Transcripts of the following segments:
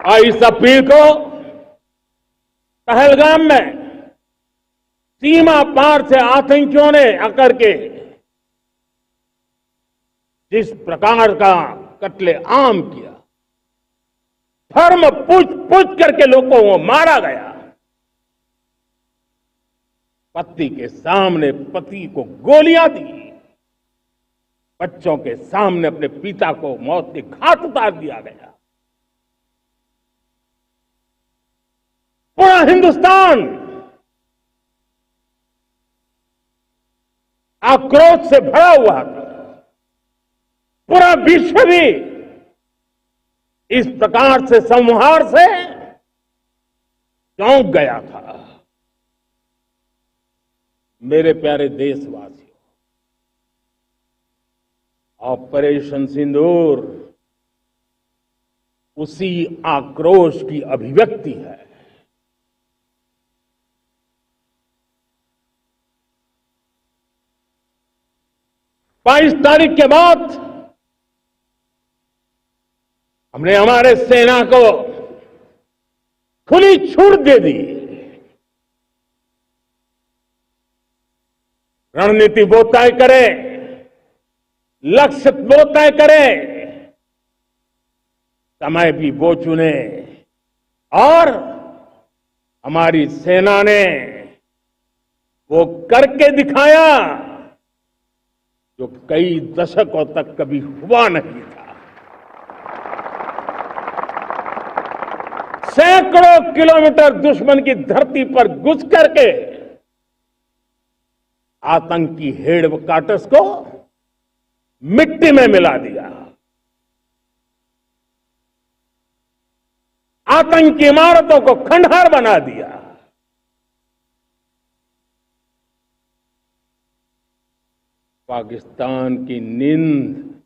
और इस अपील को पहलगाम में सीमा पार से आतंकियों ने आकर के जिस प्रकार का कत्ले आम किया, धर्म पूछ करके लोगों को मारा गया। पति के सामने पति को गोलियां दी, बच्चों के सामने अपने पिता को मौत के घाट उतार दिया गया। पूरा हिंदुस्तान आक्रोश से भरा हुआ था। पूरा विश्व भी इस प्रकार से संहार से चौंक गया था। मेरे प्यारे देशवासियों, ऑपरेशन सिंदूर उसी आक्रोश की अभिव्यक्ति है। 22 तारीख के बाद हमने हमारे सेना को खुली छूट दे दी। रणनीति वो तय करे, लक्ष्य वो तय करे, समय भी वो चुने। और हमारी सेना ने वो करके दिखाया जो कई दशकों तक कभी हुआ नहीं था। सैकड़ों किलोमीटर दुश्मन की धरती पर घुस करके आतंकी हेडक्वार्टर्स को मिट्टी में मिला दिया, आतंकी इमारतों को खंडहर बना दिया। पाकिस्तान की नींद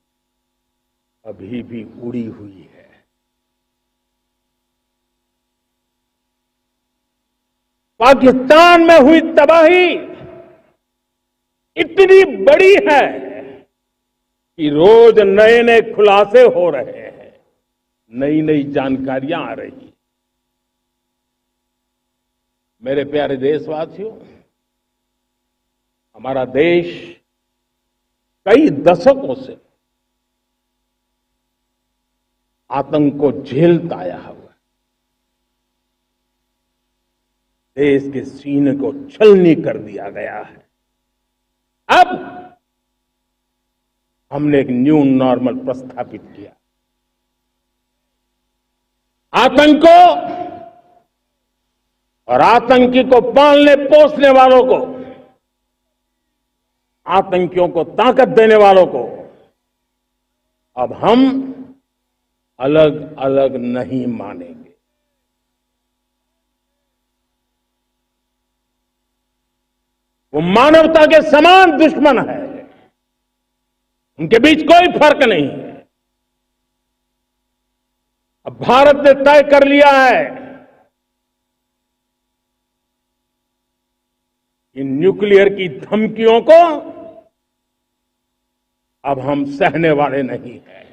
अभी भी उड़ी हुई है। पाकिस्तान में हुई तबाही इतनी बड़ी है कि रोज नए नए खुलासे हो रहे हैं, नई नई जानकारियां आ रही। मेरे प्यारे देशवासियों, हमारा देश कई दशकों से आतंक को झेलता आया हुआ है। देश के सीने को छलनी कर दिया गया है। अब हमने एक न्यू नॉर्मल प्रस्थापित किया। आतंक को और आतंकी को पालने पोसने वालों को, आतंकियों को ताकत देने वालों को अब हम अलग अलग नहीं मानेंगे। वो मानवता के समान दुश्मन है, उनके बीच कोई फर्क नहीं है। अब भारत ने तय कर लिया है कि न्यूक्लियर की धमकियों को अब हम सहने वाले नहीं हैं।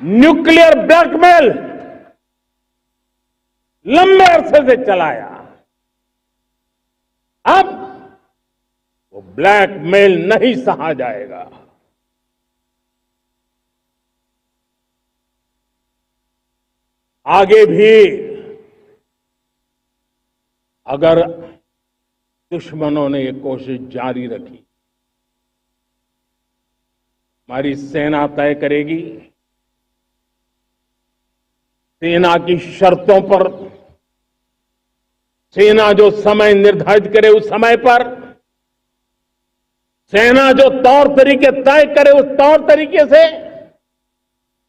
न्यूक्लियर ब्लैकमेल लंबे अरसे से चलाया, अब वो ब्लैकमेल नहीं सहा जाएगा। आगे भी अगर दुश्मनों ने ये कोशिश जारी रखी, हमारी सेना तय करेगी। सेना की शर्तों पर, सेना जो समय निर्धारित करे उस समय पर, सेना जो तौर तरीके तय करे उस तौर तरीके से,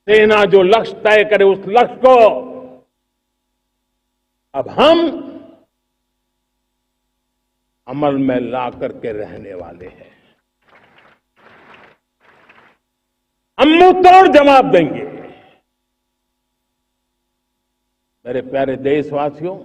सेना जो लक्ष्य तय करे उस लक्ष्य को अब हम अमल में ला करके रहने वाले हैं। हम मुंह तोड़ जवाब देंगे। मेरे प्यारे देशवासियों,